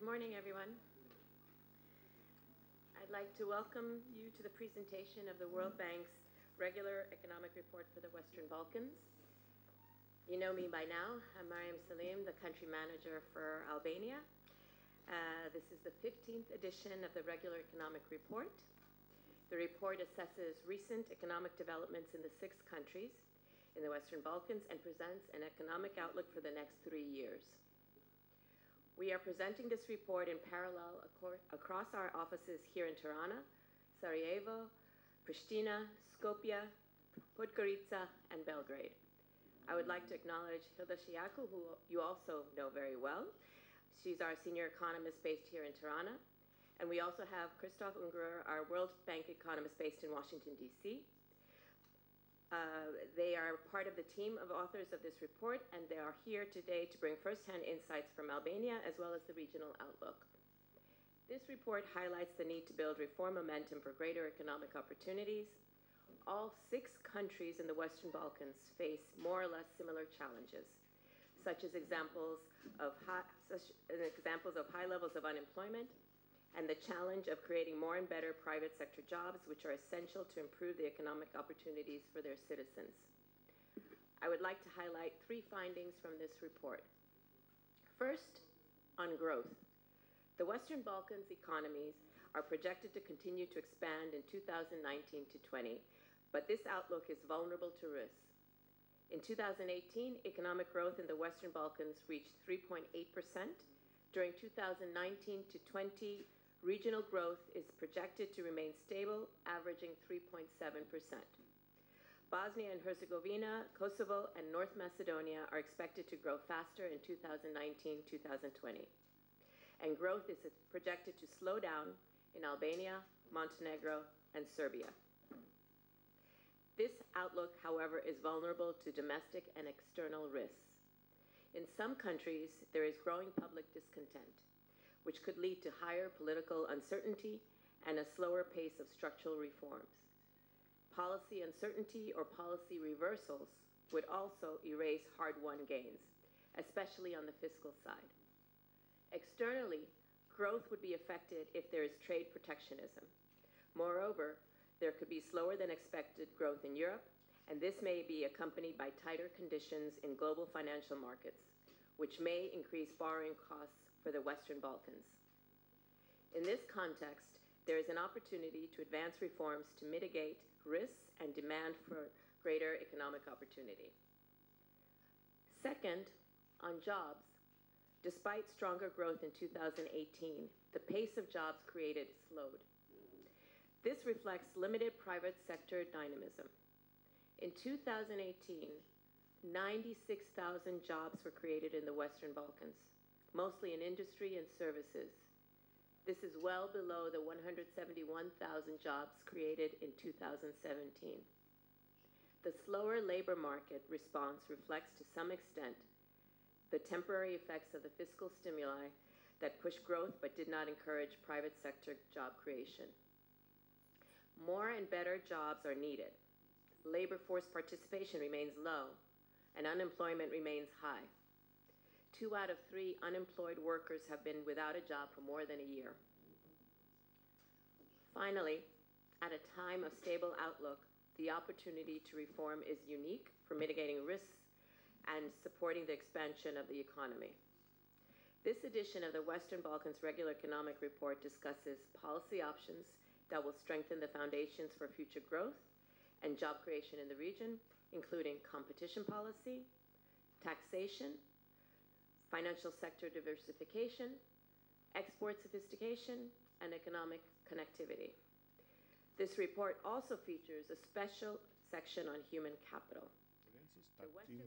Good morning, everyone. I'd like to welcome you to the presentation of the World Bank's regular economic report for the Western Balkans. You know me by now. I'm Mariam Salim, the country manager for Albania. This is the 15th edition of the regular economic report. The report assesses recent economic developments in the 6 countries in the Western Balkans and presents an economic outlook for the next 3 years. We are presenting this report in parallel across our offices here in Tirana, Sarajevo, Pristina, Skopje, Podgorica, and Belgrade. I would like to acknowledge Hilda Shijaku, who you also know very well. She's our senior economist based here in Tirana. And we also have Christoph Ungerer, our World Bank economist based in Washington, D.C. They are part of the team of authors of this report, and they are here today to bring firsthand insights from Albania as well as the regional outlook. This report highlights the need to build reform momentum for greater economic opportunities. All 6 countries in the Western Balkans face more or less similar challenges, such as examples of high levels of unemployment and the challenge of creating more and better private sector jobs, which are essential to improve the economic opportunities for their citizens. I would like to highlight 3 findings from this report. First, on growth. The Western Balkans economies are projected to continue to expand in 2019 to 20, but this outlook is vulnerable to risks. In 2018, economic growth in the Western Balkans reached 3.8%. During 2019 to 20, regional growth is projected to remain stable, averaging 3.7%. Bosnia and Herzegovina, Kosovo, and North Macedonia are expected to grow faster in 2019-2020. And growth is projected to slow down in Albania, Montenegro, and Serbia. This outlook, however, is vulnerable to domestic and external risks. In some countries, there is growing public discontent, which could lead to higher political uncertainty and a slower pace of structural reforms. Policy uncertainty or policy reversals would also erase hard-won gains, especially on the fiscal side. Externally, growth would be affected if there is trade protectionism. Moreover, there could be slower than expected growth in Europe, and this may be accompanied by tighter conditions in global financial markets, which may increase borrowing costs for the Western Balkans. In this context, there is an opportunity to advance reforms to mitigate risks and demand for greater economic opportunity. Second, on jobs, despite stronger growth in 2018, the pace of jobs created slowed. This reflects limited private sector dynamism. In 2018, 96,000 jobs were created in the Western Balkans, mostly in industry and services. This is well below the 171,000 jobs created in 2017. The slower labor market response reflects to some extent the temporary effects of the fiscal stimuli that pushed growth but did not encourage private sector job creation. More and better jobs are needed. Labor force participation remains low, and unemployment remains high. 2 out of 3 unemployed workers have been without a job for more than a year. Finally, at a time of stable outlook, the opportunity to reform is unique for mitigating risks and supporting the expansion of the economy. This edition of the Western Balkans Regular Economic Report discusses policy options that will strengthen the foundations for future growth and job creation in the region, including competition policy, taxation, financial sector diversification, export sophistication, and economic connectivity. This report also features a special section on human capital.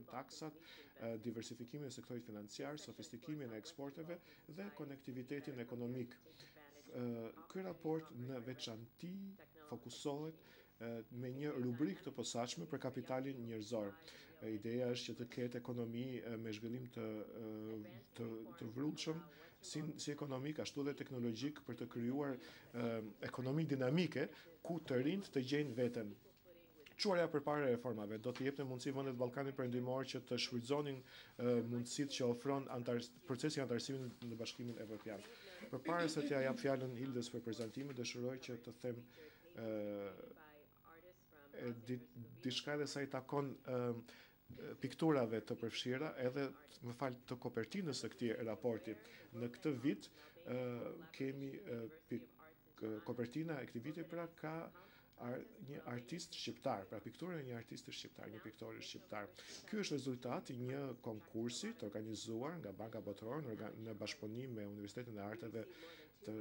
Taksat, diversifikimin e sektorit financiar, sofistikimin e eksporteve dhe konektivitetin ekonomik. Ky raport në veçanti fokusohet me një rubrik të posaçme për kapitalin njerëzor. Ideja është që të ketë ekonomi me zhvillim të vrullshëm, si ekonomik ashtu dhe teknologjik, për të krijuar ekonomi dinamike ku të rinjt të gjejnë veten. çuarja përpara reformave do të jepte mundësi vendet Ballkanit Perëndimor që të shfrytëzonin mundësitë që ofron procesi i antarësimit në Bashkimin Evropian. Përpara se t'ja jap fjalën Hildës për prezantimin, dëshiroj që të them diçka dhe sa i takon pikturave të përfshira edhe të kopertinës së këtij raporti. Në këtë vit kemi kopertina e këtij viti pra ka një artist shqiptar, pra piktura e një artisti shqiptar, një piktore shqiptar. Ky është rezultati i një konkursi të organizuar nga Banka Botërore në bashkëpunim me Universitetin e Arteve të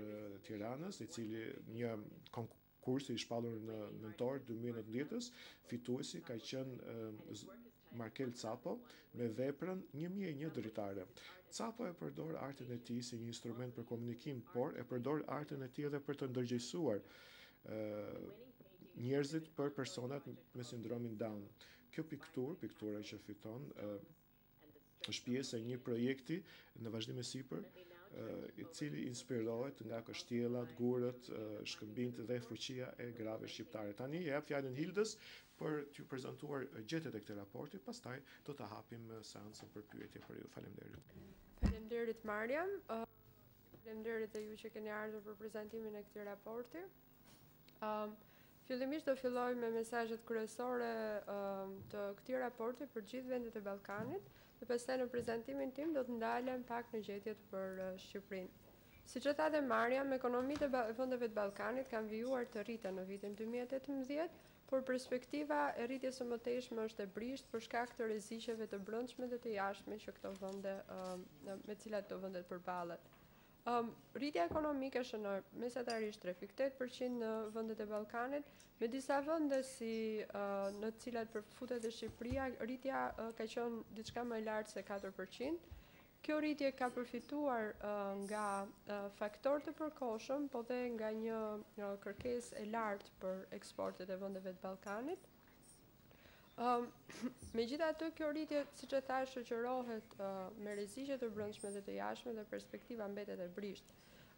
Tiranës, i cili një konkursi i shpallur në nëntor 2019, fituesi ka qenë Markel Capo me veprën 1001 dritare. Capo e përdor artin e tij si një instrument për komunikim, por e përdor artin e tij edhe për të ndërgjegjësuar njerëzit për personat me sindromin Down. Kjo piktura që fiton, është pjesë e një projekti në vazhdim e sipër, i cili inspirohet nga kështjellat, gurët, shkëmbinjt dhe fuqia e grave shqiptare. Tani e jap fjalën Hildës për t'ju prezantuar gjetjet e këtij raporti, pastaj do ta hapim seancën për pyetje për ju. Faleminderit. Faleminderit Mariam. Faleminderit e ju që keni ardhur për prezantimin e këtij raporti. Fillimisht do filloj me mesazhet kryesore të këtij raporti për gjithë vendet e Ballkanit, dhe pastaj në prezantimin tim do të ndalem pak në gjetjet për Shqipërinë. Siç e tha dhe Mariam, ekonomitë e vendeve të Ballkanit kanë vijuar të rriten në vitin 2018, por perspektiva e rritjes së mëtejshme është e brisht për shkak të rreziqeve të brendshme dhe të jashtme që këto vende me cilat këto vende përballen. Rritja ekonomike shënoi mesatarisht 3,8% në vendet e Ballkanit, me disa vende si në të cilat përfutet e Shqipëria, rritja ka qenë diçka më e lartë se 4%. Kjo rritje ka përfituar nga faktorë të përkohshëm, po dhe nga një kërkesë e lartë për eksportet e vendeve të Ballkanit. Megjithatë, kjo rritje, siç e thash, shoqërohet me rreziqe të brendshme dhe të jashtme dhe perspektiva mbetet e brisht.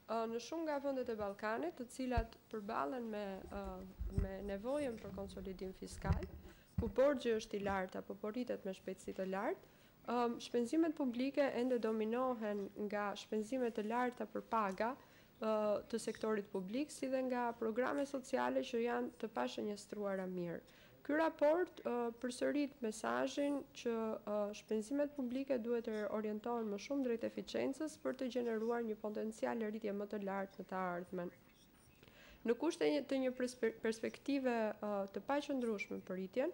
Në shumë nga vendet e Ballkanit, të cilat përballen me nevojën për konsolidim fiskal, ku borxhi është i lartë apo po rritet me shpejtësi të lartë, shpenzimet publike ende dominohen nga shpenzimet të larta për paga të sektorit publik, si dhe nga programe sociale që janë të pashënjestruara mirë. Ky raport përsërit mesazhin që shpenzimet publike duhet të orientohen më shumë drejt eficiencës për të gjeneruar një potencial rritje më të lartë në të ardhmen. Në kushte të një perspektive të paqëndrueshme për rritjen,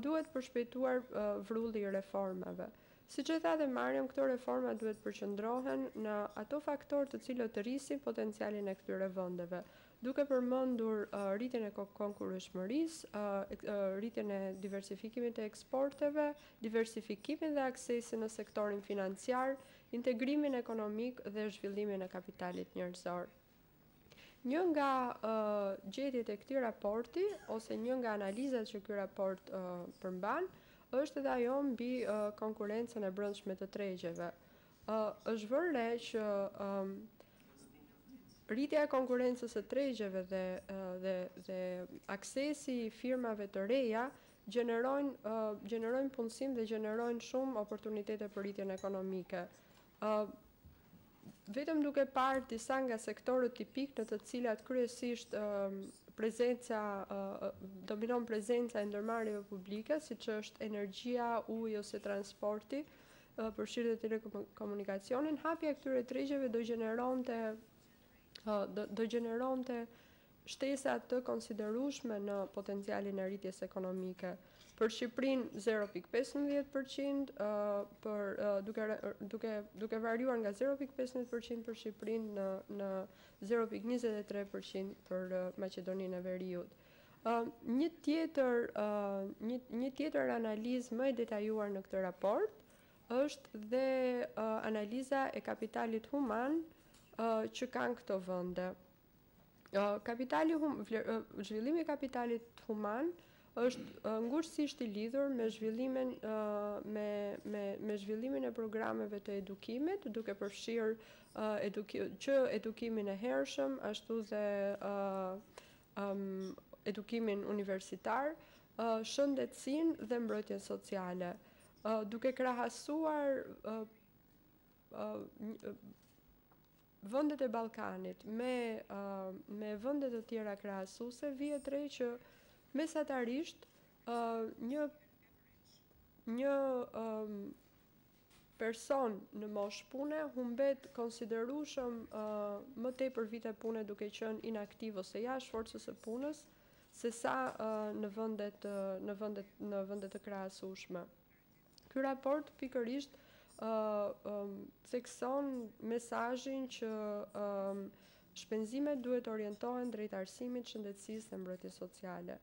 duhet përshpejtuar vrulli i reformave. Siç e tha dhe Mariam, këto reforma duhet përqendrohen në ato faktorë të cilët të rrisin potencialin e këtyre vendeve, duke përmendur rritjen e konkurrueshmërisë, rritjen e diversifikimit të eksporteve, diversifikimin dhe aksesin në sektorin financiar, integrimin ekonomik dhe zhvillimin e kapitalit njerëzor. Një nga gjetjet e këtij raporti ose një nga analizat që ky raport përmban është edhe ajo mbi konkurrencën e brendshme të tregjeve. Është vënë re që rritja e konkurrencës së tregjeve dhe aksesi i firmave të reja gjenerojnë punësim dhe gjenerojnë shumë oportunitete për rritjen ekonomike. Vetëm duke parë disa nga sektorët tipik në të cilat kryesisht dominon prezenca e ndërmarrjeve publike, siç është energjia, uji ose transporti, përfshirë dhe telekomunikacionin, hapja e këtyre tregjeve do gjeneronte shtesa të konsiderueshme në potencialin e rritjes ekonomike. Për Shqipërinë 0,15%, duke variuar nga 0,15% për Shqipërinë në 0,23% për Maqedoninë e Veriut. Një tjetër analizë më e detajuar në këtë raport është dhe analiza e kapitalit human që kanë këto vende. Zhvillimi i kapitalit human është ngushësisht i lidhur me zhvillimin e programeve të edukimit, duke përfshirë që edukimin e hershëm, ashtu dhe edukimin universitar, shëndetësinë dhe mbrojtjen sociale, duke krahasuar vendet e Ballkanit me vende të tjera krahasuese, vihet re që mesatarisht një person në moshë pune humbet konsiderueshëm më tepër vite pune duke qenë inaktiv ose jashtë forcës së punës sesa në vendet të krahasueshme. Ky raport pikërisht thekson mesazhin që shpenzimet duhet orientohen drejt arsimit, shëndetësisë dhe mbrojtjes sociale.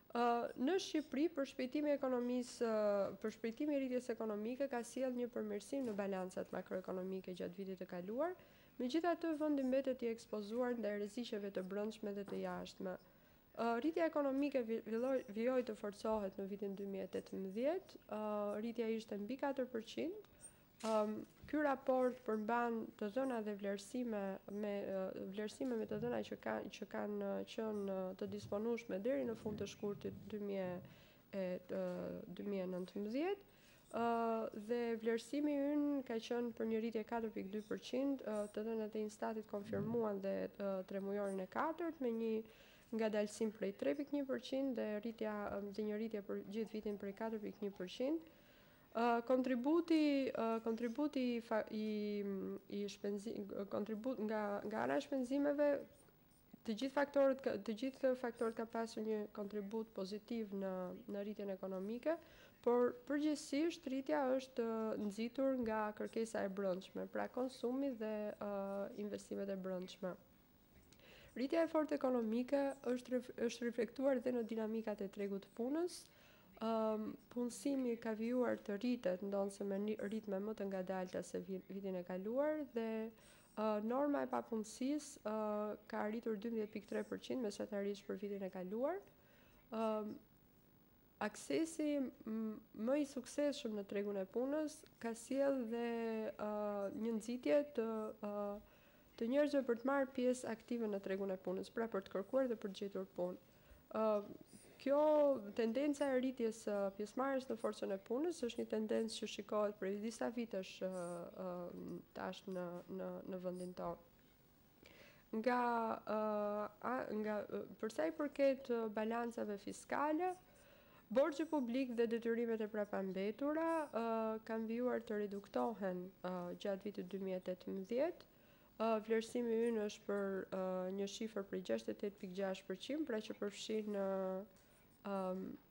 Në Shqipëri, përshpejtimi i rritjes ekonomike ka sjellë një përmirësim në balancat makroekonomike gjatë vitit të kaluar, megjithatë vendi mbetet i ekspozuar ndaj rreziqeve të brendshme dhe të jashtme. Rritja ekonomike vijoi të forcohet në vitin 2018, rritja ishte mbi 4%. Ky raport përmban të dhëna dhe vlerësime me të dhëna që kanë qenë të disponueshme deri në fund të shkurtit 2019, dhe vlerësimi ynë ka qenë për një rritje 4.2%, të dhënat e Instatit konfirmuan dhe tremujorin e 4 me një ngadalësim prej 3.1% dhe një rritje për gjithë vitin prej 4.1%. Kontributi nga ana e shpenzimeve, të gjithë faktorët ka pasur një kontribut pozitiv në rritjen ekonomike, por përgjithsisht rritja është nxitur nga kërkesa e brendshme, pra konsumi dhe investimet e brendshme. Rritja e fortë ekonomike është reflektuar dhe në dinamikat e tregut të punës. Punësimi ka vijuar të rritet, ndonse me ritme më të ngadalta se vitin e kaluar, dhe norma e papunësisë ka arritur 12.3% mesatarisht për vitin e kaluar. Aksesi më i suksesshëm në tregun e punës ka sjellë dhe një nxitje të njerëzve për të marrë pjesë aktive në tregun e punës, pra për të kërkuar dhe për të gjetur punë. Kjo tendenca e rritjes pjesëmarrjes në forcën e punës është një tendencë që shikohet prej disa vitesh tash në vendin tonë. Për sa i përket balancave fiskale, borxhi publik dhe detyrimet e prapambetura kanë vijuar të reduktohen gjatë vitit 2018. Vlerësimi ynë është për një shifër prej 68.6%, pra që përfshin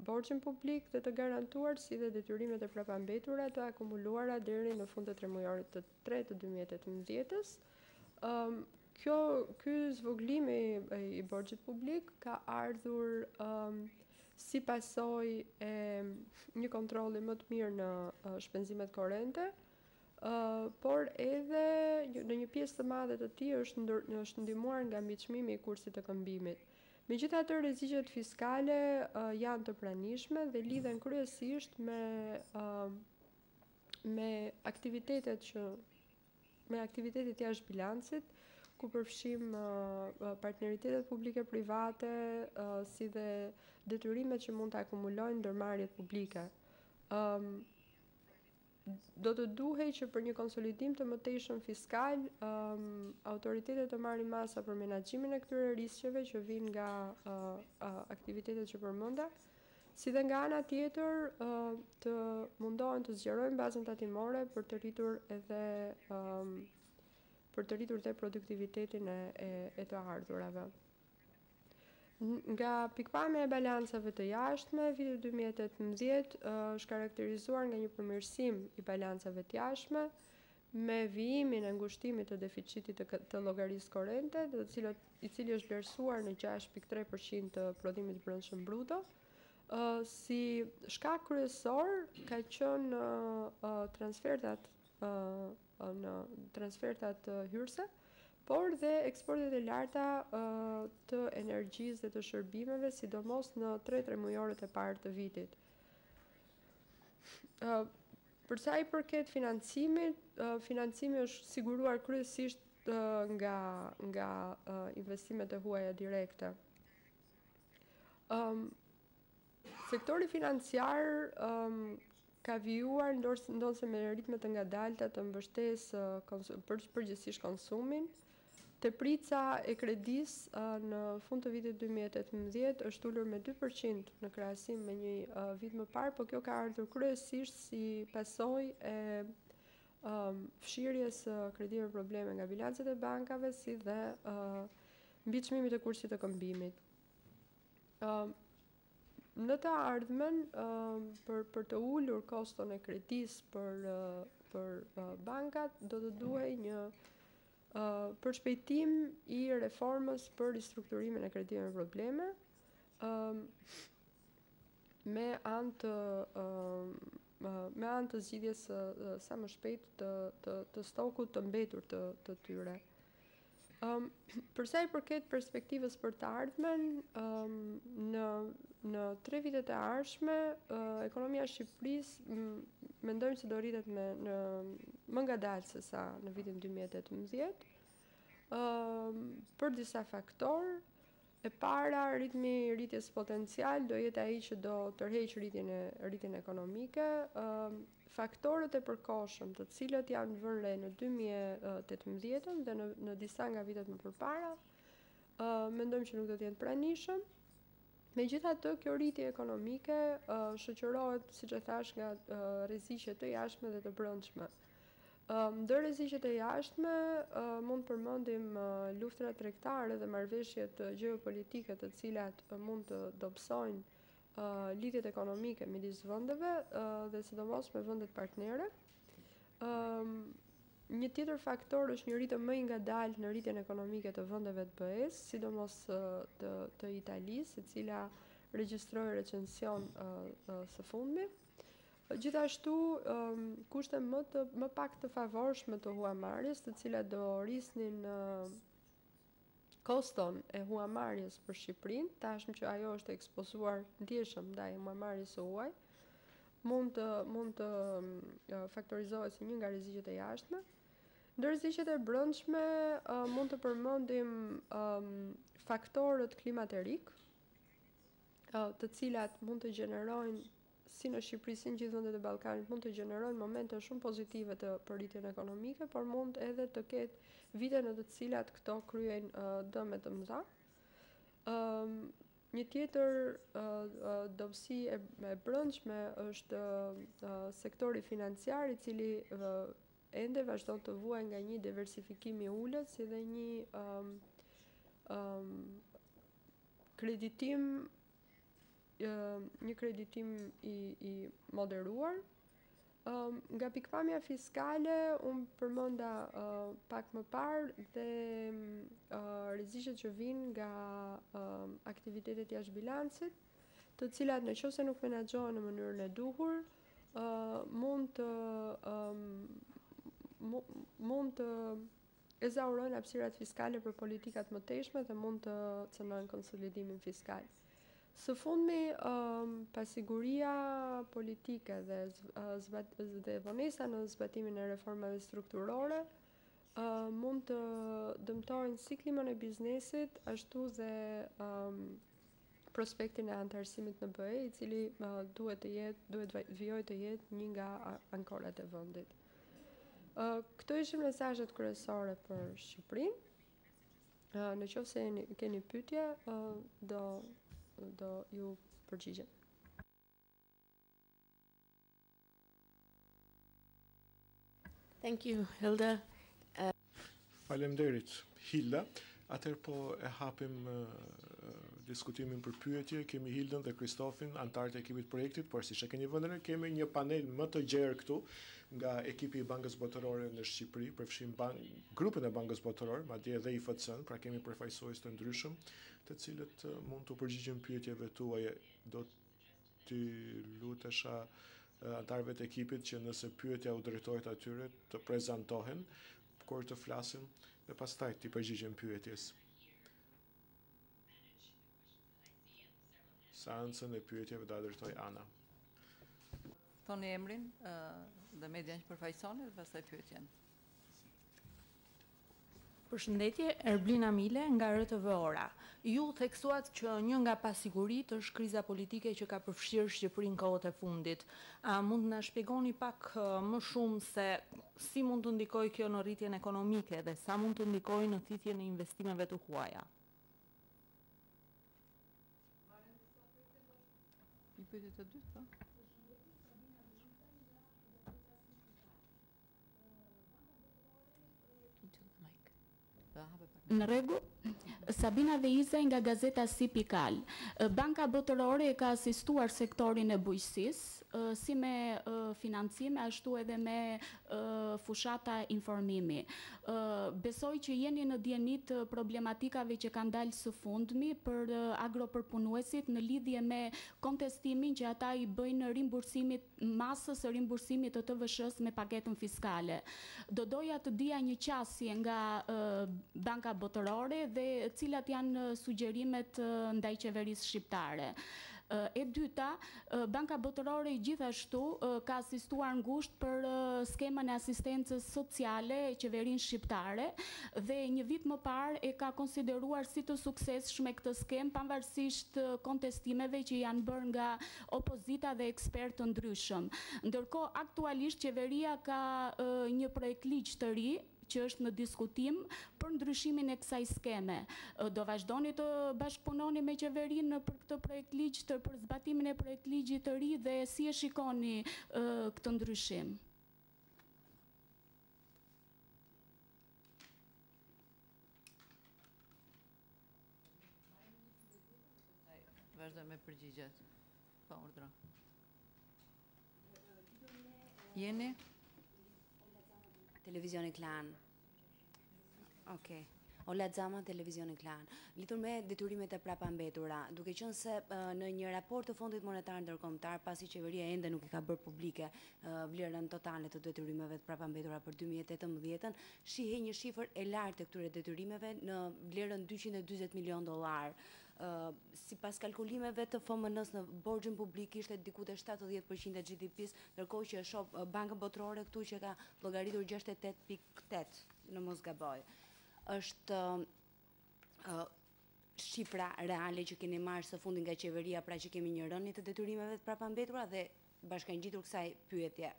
borxhin publik dhe të garantuar si dhe detyrimet e prapambetura të akumuluara deri në fund të tremujorit të 3 të 2018-s. Ky zvogëlim i borxhit publik ka ardhur si pasojë e një kontrolli më të mirë në shpenzimet korrente, por edhe në një pjesë të madhe të tij është ndihmuar nga mbiçmimi i kursit të këmbimit. Megjithatë, rreziqet fiskale janë të pranishme dhe lidhen kryesisht me aktivitetet jashtë bilancit, ku përfshim partneritetet publike-private, si dhe detyrimet që mund të akumulojnë ndërmarrjet publike. Do të duhej që për një konsolidim të mëtejshëm fiskal, autoritetet të marrin masa për menaxhimin e këtyre riskeve që vijnë nga aktivitetet që përmenda, si dhe nga ana tjetër të mundohen të zgjerojnë bazën tatimore për të rritur dhe produktivitetin e të ardhurave. Nga pikpamja e balancave të jashtme, viti 2018 është karakterizuar nga një përmirësim i balancave të jashtme, me vijimin e ngushtimit të deficitit të llogarisë korrente, i cili është vlerësuar në 6.3% të prodhimit brendshëm bruto. Si shkak kryesor ka qenë transfertat hyrëse, por dhe eksportet e larta të energjisë dhe të shërbimeve, sidomos në 3 tremujorët e parë të vitit. Për sa i përket financimit, financimi është siguruar kryesisht nga investimet e huaja direkte. Sektori financiar ka vijuar ndonse me ritme të ngadalta të mbështesë përgjithsisht konsumin. Teprica e kredis në fund të vitit 2018 është ulur me 2% në krahasim me një vit më parë, por kjo ka ardhur kryesisht si pasojë e fshirjes së kredive probleme nga bilancet e bankave, si dhe mbi çmimit të kursit të këmbimit. Në të ardhmen, për të ulur koston e kredis për bankat, do të duhej një përshpejtim i reformës për ristrukturimin e krediveve probleme, me anë të zgjidhjes sa më shpejt të stokut të mbetur të tyre. Për sa i përket perspektivës për të ardhmen, në 3 vitet e ardhshme, ekonomia e Shqipërisë mendojmë se do rritet më ngadalë se sa në vitin 2018, për disa faktorë. E para, ritmi i rritjes potencial do jetë ai që do tërheqë rritjen ekonomike. Faktorët e përkohshëm, të cilët janë vënë re në 2018 dhe në disa nga vitet më përpara, mendojmë që nuk do të jenë pranishëm. Megjithatë, kjo rritje ekonomike shoqërohet, siç e thash, nga rreziqe të jashtme dhe të brendshme. Ndër rreziqet e jashtme mund të përmendim luftrat tregtare dhe marrëveshjet gjeopolitike, të cilat mund të dobësojnë lidhjet ekonomike midis vendeve dhe sidomos me vendet partnere. Një tjetër faktor është një rritje më e ngadaltë në rritjen ekonomike të vendeve të BE-s, sidomos të Italisë, e cila regjistroi recension së fundmi. Gjithashtu, kushte më pak të favorshme të huamarrjes, të cilat do rrisnin koston e huamarrjes për Shqipërinë, tashmë që ajo është ekspozuar ndjeshëm ndaj huamarrjes së huaj, mund të faktorizohet si një nga rreziqet e jashtme. Ndër rreziqet e brendshme mund të përmendim faktorët klimaterik, të cilat mund të gjenerojnë, si në Shqipëri, si në gjithë vendet e Ballkanit, mund të gjenerojnë momente shumë pozitive për rritjen ekonomike, por mund edhe të ketë vite në të cilat këto kryejnë dëme të mëdha. Një tjetër dobësi e brendshme është sektori financiar, i cili ende vazhdon të vuajë nga një diversifikim i ulët, si dhe një kreditim i moderuar. Nga pikpamja fiskale, unë përmenda pak më parë dhe rreziqet që vijnë nga aktivitetet jashtë bilancit, të cilat nëse nuk menaxhohen në mënyrën e duhur, mund të ezaurojnë hapësirat fiskale për politikat më teshme dhe mund të cënojnë konsolidimin fiskal. Së fundmi, pasiguria politike dhe vonesa në zbatimin e reformave strukturore mund të dëmtojnë si klimën e biznesit, ashtu dhe prospektin e anëtarësimit në BE, i cili duhet vijojë të jetë një nga ankorat e vendit. Këto ishin mesazhet kryesore për Shqipërinë. Në qoftë se keni pyetje, do ju përgjigjem. Thank you, Hilda. Faleminderit, Hilda. Atëherë po e hapim diskutimin për pyetje. Kemi Hildën dhe Kristofin, antarët e ekipit projektit, por siç e keni vënë re, kemi një panel më të gjerë këtu nga ekipi i Bankës Botërore në Shqipëri, përfshim grupin e Bankës Botërore, madje edhe IFC-n, pra kemi përfaqësues të ndryshëm, të cilët mund të përgjigjen pyetjeve tuaja. Do t'i lutesha antarëve të ekipit që nëse pyetja u drejtohet atyre të prezantohen kur të flasin dhe pastaj t'i përgjigjen pyetjes. Seancën e pyetjeve do ta drejtoj Ana. Thoni emrin dhe median që përfaqësoni dhe pastaj pyetjen. Përshëndetje, Erblina Mile nga RTV-ora. Ju theksuat që një nga pasiguritë është kriza politike që ka përfshirë Shqipërinë kohët e fundit. A mund na shpjegoni pak më shumë se si mund të ndikojë kjo në rritjen ekonomike dhe sa mund të ndikojë në thithjen e investimeve të huaja? Pyetje të dytë, po? Në rregull, Sabina Veizaj nga gazeta Sipikal. Banka Botërore ka asistuar sektorin e bujqësisë, si me financime, ashtu edhe me fushata informimi. Besoj që jeni në dijenit problematikave që kanë dalë së fundmi për agropërpunuesit në lidhje me kontestimin që ata i bëjnë masës së rimbursimit të TVSH-s me paketën fiskale. Do doja të dija një qasje nga Banka Botërore dhe cilat janë sugjerimet ndaj qeverisë shqiptare. E dyta, Banka Botërore gjithashtu ka asistuar ngushtë për skemën e asistencës sociale e qeverinë shqiptare dhe një vit më parë e ka konsideruar si të suksesshme këtë skemë pavarësisht kontestimeve që janë bërë nga opozita dhe ekspertë të ndryshëm. Ndërkohë, aktualisht qeveria ka një projekt ligj të ri që është në diskutim për ndryshimin e kësaj skeme. Do vazhdoni të bashkëpunoni me qeverinë për këtë projekt ligj, për zbatimin e projekt ligjit të ri dhe si e shikoni këtë ndryshim? Vazhdoj me përgjigjet. Pa urdhra. Jeni? Televizioni Klan. Okej. Ola Xama, Televizioni Klan. Lidhur me detyrimet e prapambetura, duke qenë se në një raport të Fondit Monetar Ndërkombëtar, pasi qeveria ende nuk i ka bërë publike vlerën totale të detyrimeve të prapambetura për 2018, shihej një shifër e lartë të këtyre detyrimeve në vlerën $240 milion. Sipas kalkulimeve të FMN-s në borxhin publik ishte diku te 70% e GDP-s, ndërkohë që shoh Bankën Botërore këtu që ka llogaritur 68.8, në mos gaboj. Është shifra reale që keni marrë së fundi nga qeveria, pra që kemi një rënje të detyrimeve të prapambetura dhe bashkangjitur kësaj pyetje.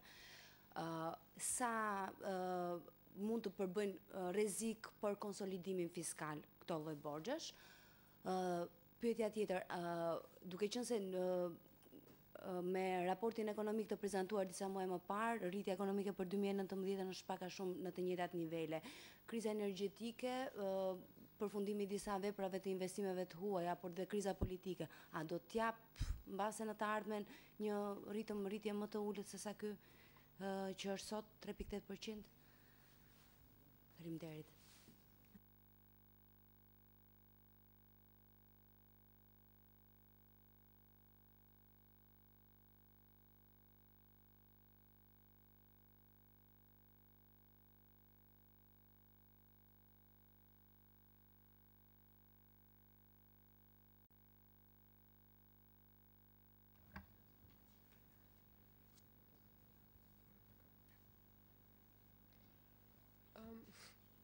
Sa mund të përbëjnë rrezik për konsolidimin fiskal këto lloj borxhesh? Pyetja tjetër, duke qenë se me raportin ekonomik të prezantuar disa muaj më parë, rritja ekonomike për 2019 është pak a shumë në të njëjtat nivele. Kriza energjetike, përfundimi i disa veprave të investimeve të huaja, por dhe kriza politike, a do t'jap mbase në të ardhmen një rritje më të ulët se sa ky që është sot 3.8%? Faleminderit.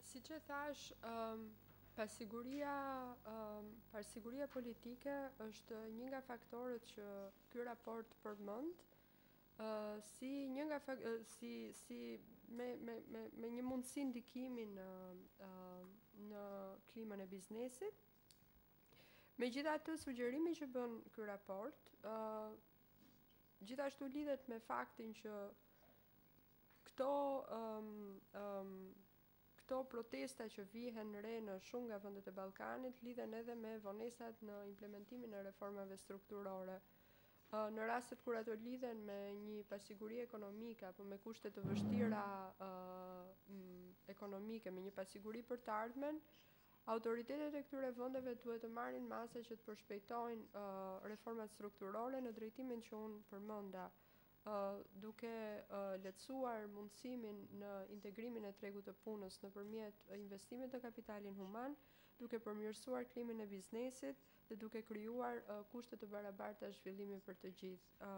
Si që thash, pasiguria politike është një nga faktorët që ky raport përmend, me një mundësi ndikimi në klimën e biznesit. Megjithatë, sugjerimi që bën ky raport gjithashtu lidhet me faktin që këto protesta që vihen re në shumë nga vendet e Ballkanit lidhen edhe me vonesat në implementimin e reformave strukturore. Në rastet kur ato lidhen me një pasiguri ekonomike apo me kushte të vështira ekonomike, me një pasiguri për të ardhmen, autoritetet e këtyre vendeve duhet të marrin masa që të përshpejtojnë reformat strukturore në drejtimin që unë përmenda, duke lehtësuar mundësimin në integrimin e tregut të punës nëpërmjet investimit në kapitalin human, duke përmirësuar klimën e biznesit dhe duke krijuar kushte të barabarta zhvillimi për të gjithë.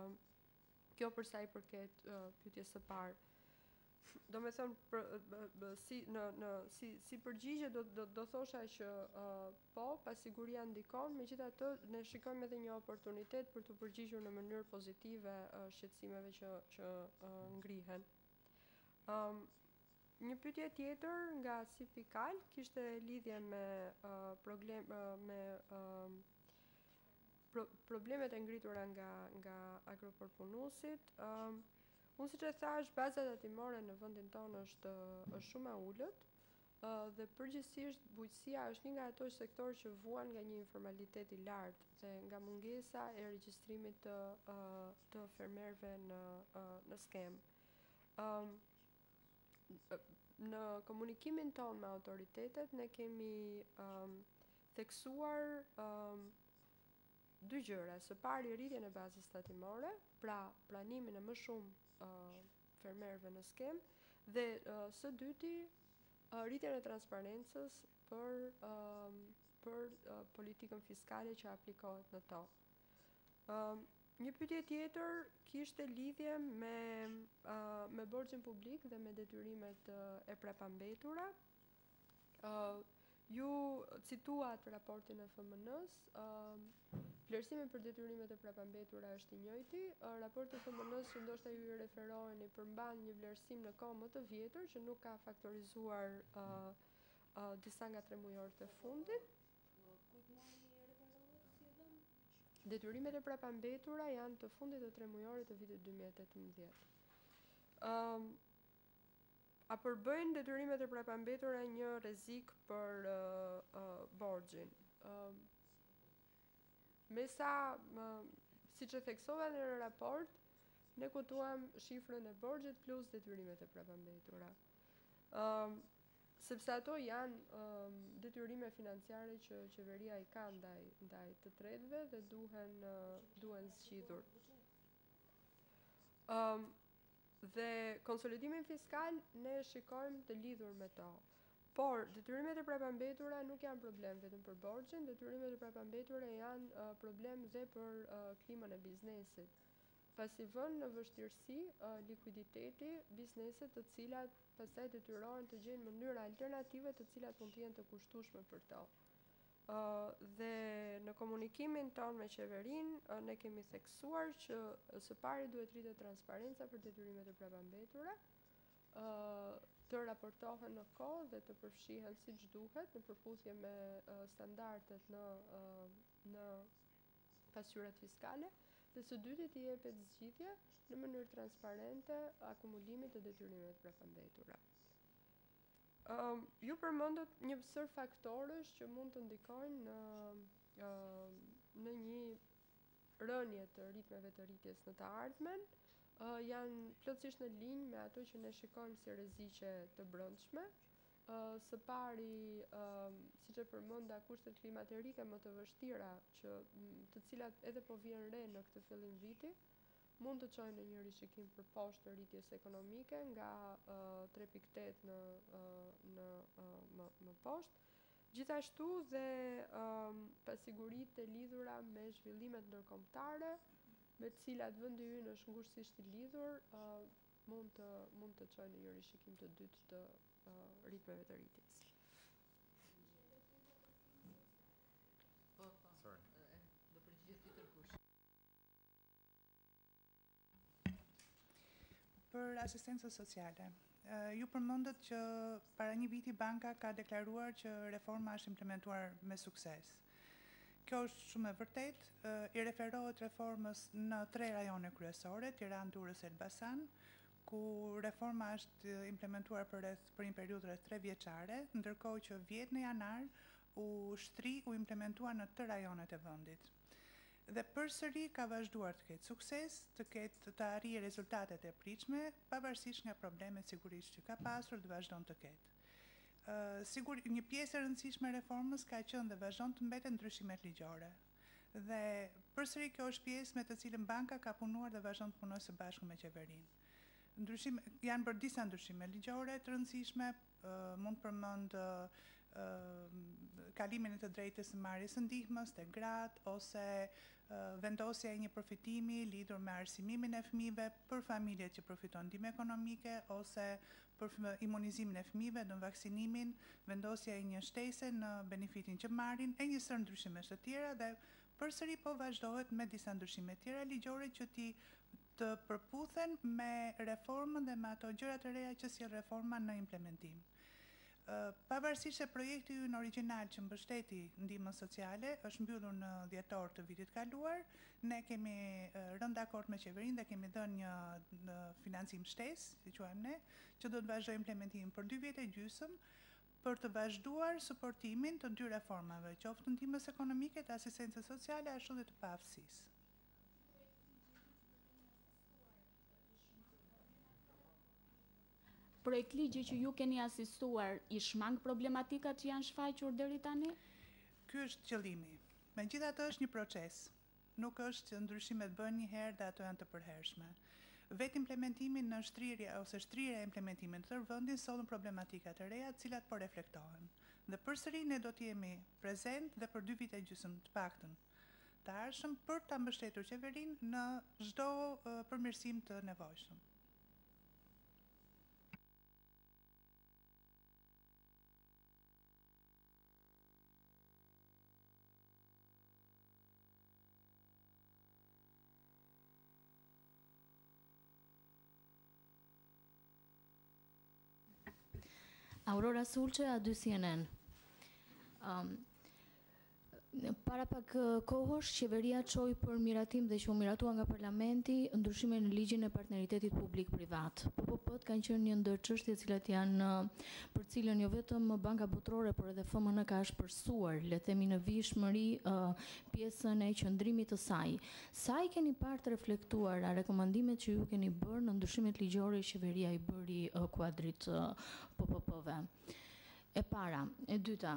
Kjo për sa i përket pyetjes së parë. do me thënë si përgjigje do thosha që po, pasiguria ndikon, megjithatë ne shikojmë edhe një oportunitet për të përgjigjur në mënyrë pozitive shqetësimeve që ngrihen. Një pyetje tjetër nga si pikal kishte lidhje me problemet e ngritura nga agropërpunuesit. Unë siç e thash, baza datimore në vendin tonë është shumë e ulët dhe përgjithsisht bujqësia është një nga ato sektorë që vuan nga një informalitet i lartë dhe nga mungesa e regjistrimit të fermerëve në skem. Në komunikimin tonë me autoritetet ne kemi theksuar dy gjëra. Së pari rritjen e bazës datimore, pra planimin e më shumë fermerëve në skem, dhe së dyti rritjen e transparencës për politikën fiskale që aplikohet në to. Një pyetje tjetër kishte lidhje me borxhin publik dhe me detyrimet e prapambetura. Ju cituat raportin e FMN-s, vlerësimi për detyrimet e prapambetura është i njëjti. Raporti i FMN-s që ndoshta ju i referoheni përmban një vlerësim në kohë më të vjetër që nuk ka faktorizuar disa nga 3 mujorët e fundit. Detyrimet e prapambetura janë të fundit të 3 mujorit të vitit 2018. A përbëjnë detyrimet e prapambetura një rrezik për borxhin? Me sa, siç e theksova në raport, ne kutuam shifrën e borxhit plus detyrimet e prapambetura. Sepse ato janë detyrime financiare që qeveria i ka ndaj të tretëve dhe duhen zgjidhur. Dhe konsolidimin fiskal ne shikojmë të lidhur me to. Por detyrimet e prapambetura nuk janë problem vetëm për borxhin, detyrimet e prapambetura janë problem dhe për klimën e biznesit. Pasi vën në vështirësi likuiditeti bizneset të cilat pastaj detyrohen të gjejnë mënyra alternative të cilat mund të jenë të kushtueshme për to. Dhe në komunikimin tonë me qeverinë ne kemi theksuar që së pari duhet rritet transparenca për detyrimet e prapambetura, të raportohen në kohë dhe të përfshihen siç duhet në përputhje me standardet në pasqyrat fiskale. Dhe së dyti të jepet zgjidhje në mënyrë transparente akumulimit të detyrimeve të prapambetura. Ju përmendët një sër faktorësh që mund të ndikojnë në një rënje të ritmeve të rritjes në të ardhmen, janë plotësisht në linjë me ato që ne shikojmë si rreziqe të brendshme. Së pari, siç e përmenda, kushtet klimaterike më të vështira, të cilat edhe po vjen re në këtë fillim viti, mund të çojnë në një rishikim për poshtë të rritjes ekonomike nga 3.8 në poshtë. Gjithashtu dhe pasiguritë e lidhura me zhvillimet ndërkombëtare, me të cilat vendi ynë është ngushësisht i lidhur, mund të çojnë në një rishikim të dytë të ritmeve të rritjes. Do përgjigjet tjetër kush? Për asistencën sociale. Ju përmendët që para një viti banka ka deklaruar që reforma është implementuar me sukses. Kjo është shumë e vërtet, i referohet reformës në 3 rajone kryesore, Tiranë, Durrës e Elbasan, ku reforma është implementuar për një periudhë rreth 3 vjeçare, ndërkohë që vjet në janar u implementua në të rajonet e vendit. Dhe përsëri ka vazhduar të ketë sukses, të arrijë rezultatet e pritshme, pavarësisht nga problemet sigurisht që ka pasur dhe vazhdon të ketë. Një pjesë e rëndësishme e reformës ka qenë dhe vazhdon të mbetet ndryshimet ligjore. Dhe përsëri kjo është pjesë me të cilën banka ka punuar dhe vazhdon të punojë së bashku me qeverinë. Janë bërë disa ndryshime ligjore të rëndësishme, mund përmend kalimin e të drejtës së marrjes së ndihmës te gratë ose vendosja e një përfitimi lidhur me arsimimin e fëmijëve për familjet që përfitojnë ndihmë ekonomike ose për imunizimin e fëmijëve, do vaksinimin, vendosja e një shtese në benefitin që marrin e një sër ndryshimesh të tjera dhe përsëri po vazhdohet me disa ndryshime të tjera ligjore që të përputhen me reformën dhe me ato gjëra të reja që sjell reforma në implementim. Pavarësisht se projekti ynë origjinal që mbështeti ndihmën sociale është mbyllur në dhjetor të vitit kaluar, ne kemi rënë dakord me qeverinë dhe kemi dhënë një financim shtesë, si quajmë ne, që do të vazhdojë implementimin për 2 vjet e gjysmë për të vazhduar suportimin të 2 reformave, qoftë ndihmës ekonomike, të asistencës sociale, ashtu dhe të paaftësisë. Projekt ligji që ju keni asistuar i shmang problematikat që janë shfaqur deri tani? Ky është qëllimi. Megjithatë është një proces. Nuk është që ndryshimet bëhen një herë dhe ato janë të përhershme. Vetë implementimi në shtrirje ose shtrirja e implementimit në tërë vendin sollën problematika të reja, të cilat po reflektohen. Dhe përsëri ne do të jemi prezent dhe për 2 vite gjysmë të paktën të ardhshëm për ta mbështetur qeverinë në çdo përmirësim të nevojshëm. Aurora Sulqe, A2 CNN. Para pak kohësh, qeveria çoi për miratim dhe që u miratua nga parlamenti ndryshime në ligjin e partneritetit publik-privat. PPP-t kanë qenë një ndër çështjet cilat janë për cilën jo vetëm Banka Botërore, por edhe FMN ka shpërsuar, le të themi në vijshmëri, pjesën e qëndrimit të saj. Sa i keni parë të reflektuara rekomandimet që ju keni bërë në ndryshimet ligjore që qeveria i bëri kuadrit PPP-ve? E para, e dyta,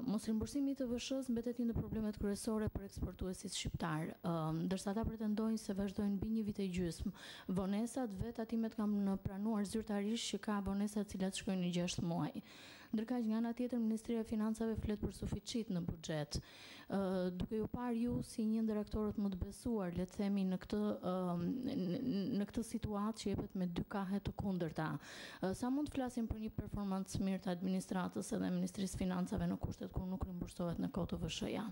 mos rimbursimi i TVSH-s mbetet një ndër problemet kryesore për eksportuesit shqiptar, ndërsa ata pretendojnë se vazhdojnë mbi 1 vit e gjysmë. Vonesat vetë atimet kanë pranuar zyrtarisht që ka vonesa të cilat shkojnë në 6 muaj. Ndërkaq nga ana tjetër Ministria e Financave flet për suficit në buxhet. Duke ju parë ju si një ndër aktorët më të besuar, le të themi, në këtë situatë që jepet me 2 kahe të kundërta, sa mund të flasim për një performancë mirë të administratës edhe Ministrisë Financave në kushtet kur nuk rimbursohet në kohë TVSH-ja?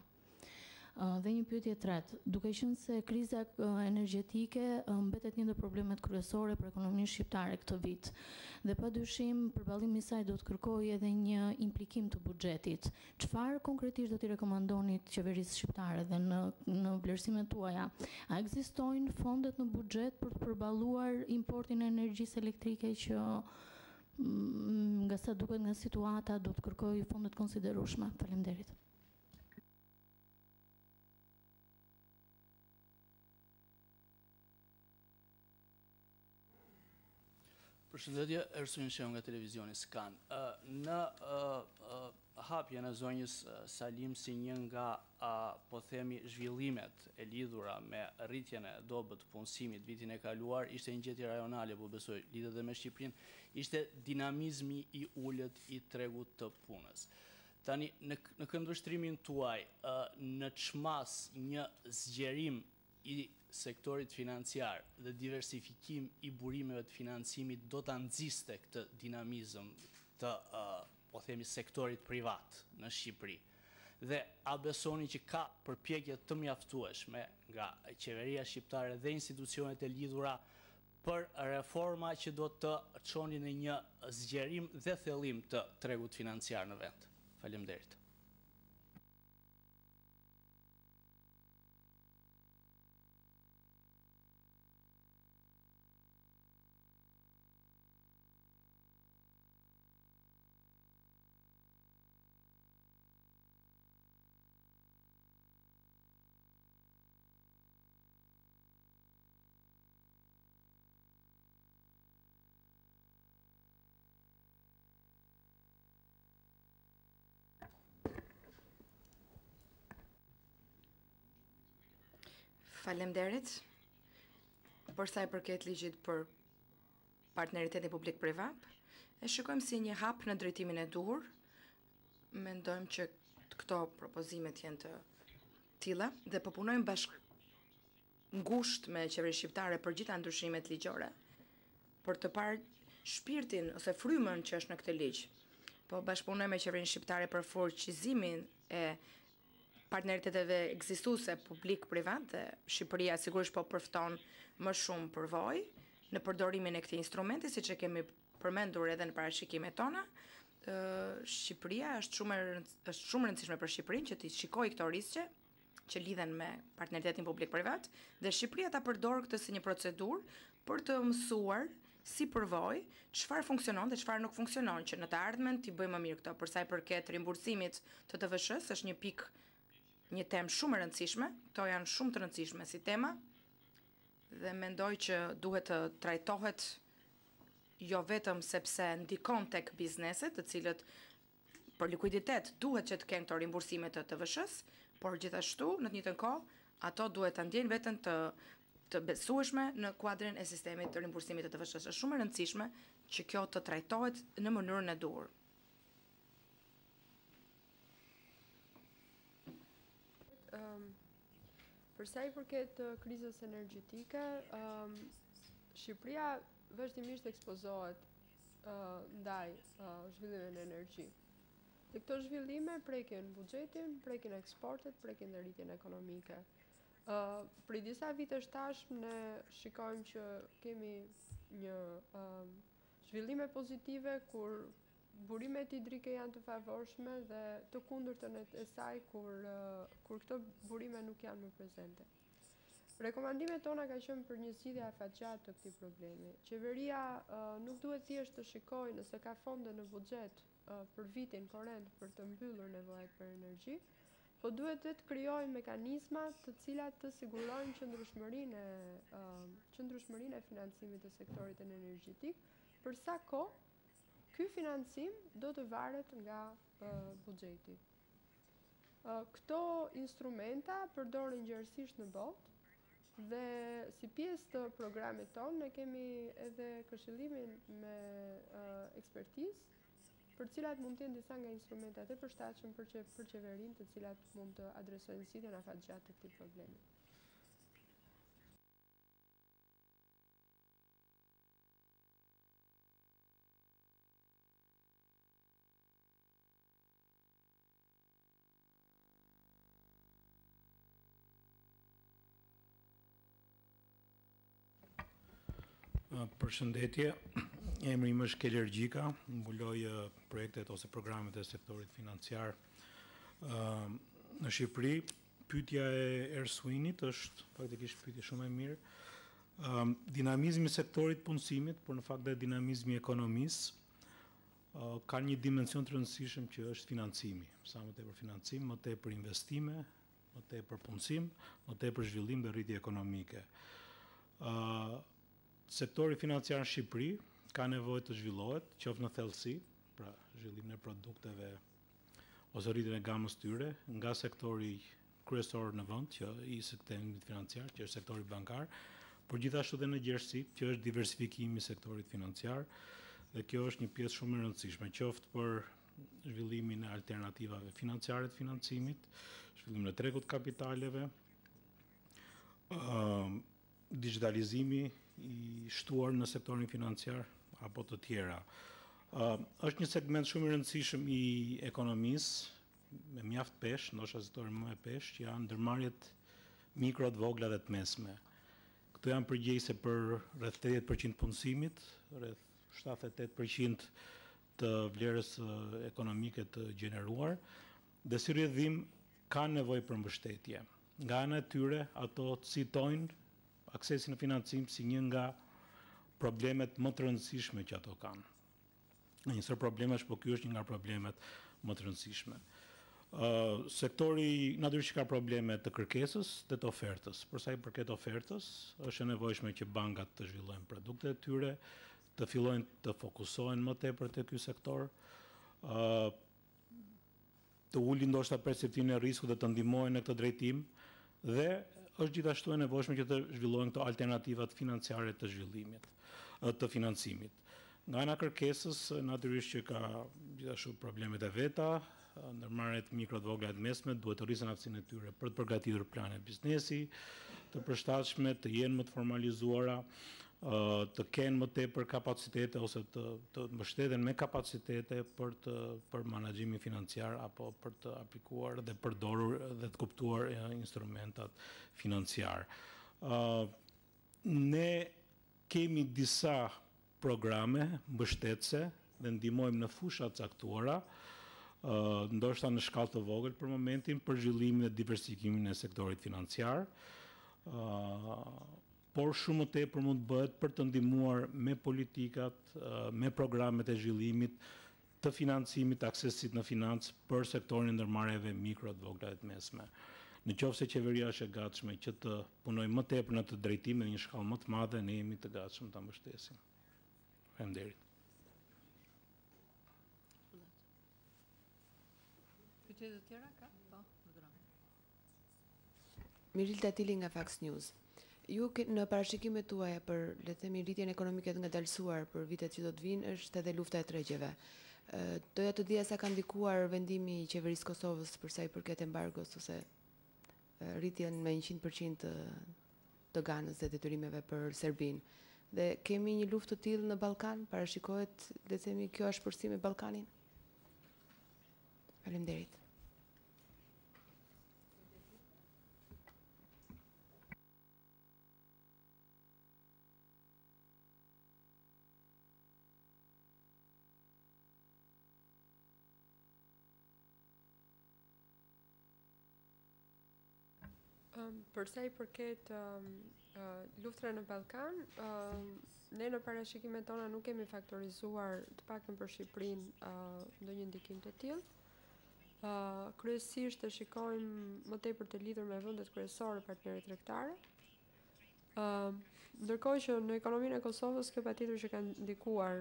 Dhe një pyetje tretë, duke qenë se kriza energjetike mbetet një ndër problemet kryesore për ekonominë shqiptare këtë vit, dhe padyshim përballimi i saj do të kërkojë edhe një implikim të buxhetit. Çfarë konkretisht do t'i rekomandonit qeverisë shqiptare dhe në vlerësimet tuaja? A ekzistojnë fondet në buxhet për të përballuar importin e energjisë elektrike që nga sa duket nga situata do të kërkojë fonde të konsiderueshme? Faleminderit. Përshëndetje, Ersuin Shehu nga televizioni Skan. Në hapjen e zonjës Salim si një nga, po themi, zhvillimet e lidhura me rritjen e dobët punësimit vitin e kaluar, ishte një gjetje rajonale, po besoj, lidhet dhe me Shqipërinë, ishte dinamizmi i ulët i tregut të punës. Tani, në këndvështrimin tuaj, në çmas një zgjerim i sektorit financiar dhe diversifikim i burimeve të financimit do të nxiste këtë dinamizëm të, po themi, sektorit privat në Shqipëri. Dhe a besoni që ka përpjekje të mjaftueshme nga qeveria shqiptare dhe institucionet e lidhura për reforma që do të çonin në një zgjerim dhe thellim të tregut financiar në vend? Faleminderit. Faleminderit. Për sa i përket ligjit për partneritetin publik-privat, e shikojmë si një hap në drejtimin e duhur mendojmë që këto propozimet janë të tilla dhe po punojmë bashkë ngushtë me qeverinë shqiptare për gjitha ndryshimet ligjore, për të parë shpirtin ose frymën që është në këtë ligj. Po bashkëpunojmë me qeverinë shqiptare për fuqizimin e partneriteteve ekzistuese publik-privat dhe Shqipëria sigurisht po përfton më shumë përvojë në përdorimin e këtij instrumenti, siç e kemi përmendur edhe në parashikimet tona. Shqipëria është shumë e rëndësishme për Shqipërinë që të shikojë këto riske që lidhen me partneritetin publik-privat dhe Shqipëria ta përdor këtë si një procedurë për të mësuar si përvojë çfarë funksionon dhe çfarë nuk funksionon, që në të ardhmen t'i bëjmë më mirë këto. Për sa i përket rimbursimit të TVSH-s, është një temë shumë e rëndësishme. Këto janë shumë të rëndësishme si tema dhe mendoj që duhet të trajtohet jo vetëm sepse ndikon tek bizneset, të cilët për likuiditet duhet që të kenë këto rimbursime të TVSH-s, por gjithashtu në të njëjtën kohë ato duhet ta ndjejnë veten të besueshme në kuadrin e sistemit të rimbursimit të TVSH-s. Është shumë e rëndësishme që kjo të trajtohet në mënyrën e duhur. Për sa i përket krizës energjetike, Shqipëria vazhdimisht ekspozohet ndaj zhvillimeve në energji. Dhe këto zhvillime prekin buxhetin, prekin eksportet, prekin dhe rritjen ekonomike. Për disa vitesh tashmë ne shikojmë që kemi një zhvillime pozitive kur burimet hidrike janë të favorshme dhe të kundërtën e saj kur këto burime nuk janë më prezente. Rekomandimet tona ka qenë për një zgjidhje afatgjatë të këtij problemi. Qeveria nuk duhet thjesht të shikojë nëse ka fonde në buxhet për vitin korrent për të mbyllur nevojat për energji, po duhet të krijojnë mekanizma të cilat të sigurojnë qëndrueshmërinë e financimit të sektorit energjetik, për sa kohë ky financim do të varet nga buxheti. Këto instrumenta përdoren gjerësisht në botë dhe si pjesë të programit tonë ne kemi edhe këshillimin me ekspertizë, për cilat mund të jenë disa nga instrumentat e përshtatshëm për qeverinë, të cilat mund të adresojnë zgjidhjen afatgjatë të këtij problemi. Përshëndetje, emri im është Kelergjika, mbuloj projektet ose programet e sektorit financiar në Shqipëri. Pyetja e Ersuinit është faktikisht pyetje shumë e mirë. Dinamizmi i sektorit punësimit, por në fakt dhe dinamizmi i ekonomisë ka një dimension të rëndësishëm që është financimi. Sa më tepër financim, më tepër investime, më tepër punësim, më tepër zhvillim dhe rritje ekonomike. Sektori financiar në Shqipëri ka nevojë të zhvillohet, qoftë në thellësi, pra zhvillimin e produkteve ose rritjen e gamës tyre, nga sektori kryesor në vend, që i sektorit financiar, që është sektori bankar, por gjithashtu edhe në gjerësi, që është diversifikimi i sektorit financiar, dhe kjo është një pjesë shumë e rëndësishme, qoftë për zhvillimin e alternativave financiare të financimit, zhvillimin e tregut kapitaleve, digitalizimi i shtuar në sektorin financiar apo të tjera. Është një segment shumë i rëndësishëm i ekonomisë, me mjaft peshë, ndoshta sektori më e peshë, që janë ndërmarrjet mikro, të vogla dhe të mesme. Këto janë përgjegjëse për rreth 80% punësimit, rreth 78% të vlerës ekonomike të gjeneruar, dhe si rrjedhim kanë nevojë për mbështetje. Nga ana e tyre, ato citojnë aksesin në financim si një nga problemet më të rëndësishme që ato kanë. Në njësër problemesh, po ky është një nga problemet më të rëndësishme. Sektori natyrisht ka probleme të kërkesës dhe të ofertës. Për sa i përket ofertës, është e nevojshme që bankat të zhvillojnë produktet e tyre, të fillojnë të fokusohen më tepër te ky sektor, të ulin ndoshta perceptimin e rrezikut dhe të ndihmojnë në këtë drejtim, dhe është gjithashtu e nevojshme që të zhvillohen këto alternativat financiare të zhvillimit, të financimit. Nga ana kërkesës, natyrisht që ka gjithashtu problemet e veta, ndërmarrjet mikro të vogla të mesme duhet të rrisin aftësinë e tyre për të përgatitur plane biznesi të përshtatshme, të jenë më të formalizuara, të kenë më tepër kapacitete ose të mbështeten me kapacitete për menaxhimin financiar apo për të aplikuar dhe përdorur dhe të kuptuar instrumentat financiar. Ne kemi disa programe mbështetëse dhe ndihmojmë në fusha të caktuara, ndoshta në shkallë të vogël për momentin, për zhvillimin dhe diversifikimin e sektorit financiar. Por shumë më tepër mund të bëhet për të ndihmuar me politikat, me programet e zhvillimit, të financimit, aksesit në financë për sektorin e ndërmarrjeve mikro të vogla dhe të mesme. Në qoftë se qeveria është e gatshme që të punojë më tepër në të drejtim në një shkallë më të madhe, ne jemi të gatshëm ta mbështesim. Faleminderit. Pyetje të tjera ka? Po, Mirilda Tili nga Fox News. Ju në parashikimet tuaja për, le të themi, rritjen ekonomike të ngadalësuar për vitet që do të vinë është edhe lufta e tregjeve. Doja të dija sa ka ndikuar vendimi i qeverisë Kosovës për sa i përket embargos ose rritjen me 100% të ganës dhe detyrimeve për Serbinë. Dhe kemi një luftë të tillë në Ballkan, parashikohet, le të themi, kjo ashpërsim me Ballkanin? Faleminderit. Për sa i përket luftrave në Ballkan, ne në parashikimet tona nuk kemi faktorizuar, të paktën për Shqipërinë, ndonjë ndikim të tillë. Kryesisht e shikojmë më tepër të lidhur me vendet kryesore partnerë tregtare. Ndërkohë që në ekonominë e Kosovës kjo patjetër që ka ndikuar.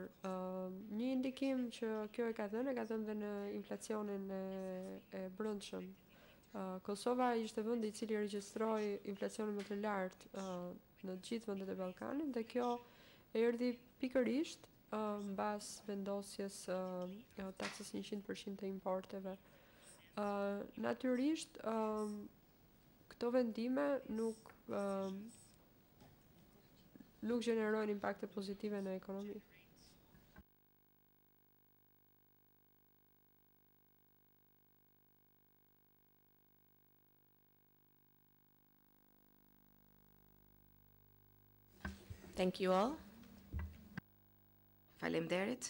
Një ndikim që kjo e ka dhënë dhe në inflacionin e brendshëm. Kosova ishte vendi i cili regjistroi inflacionin më të lartë në të gjithë vendet e Ballkanit dhe kjo erdhi pikërisht mbas vendosjes taksës 100% të importeve. Natyrisht këto vendime nuk gjenerojnë impakte pozitive në ekonomi. Thank you all. Faleminderit.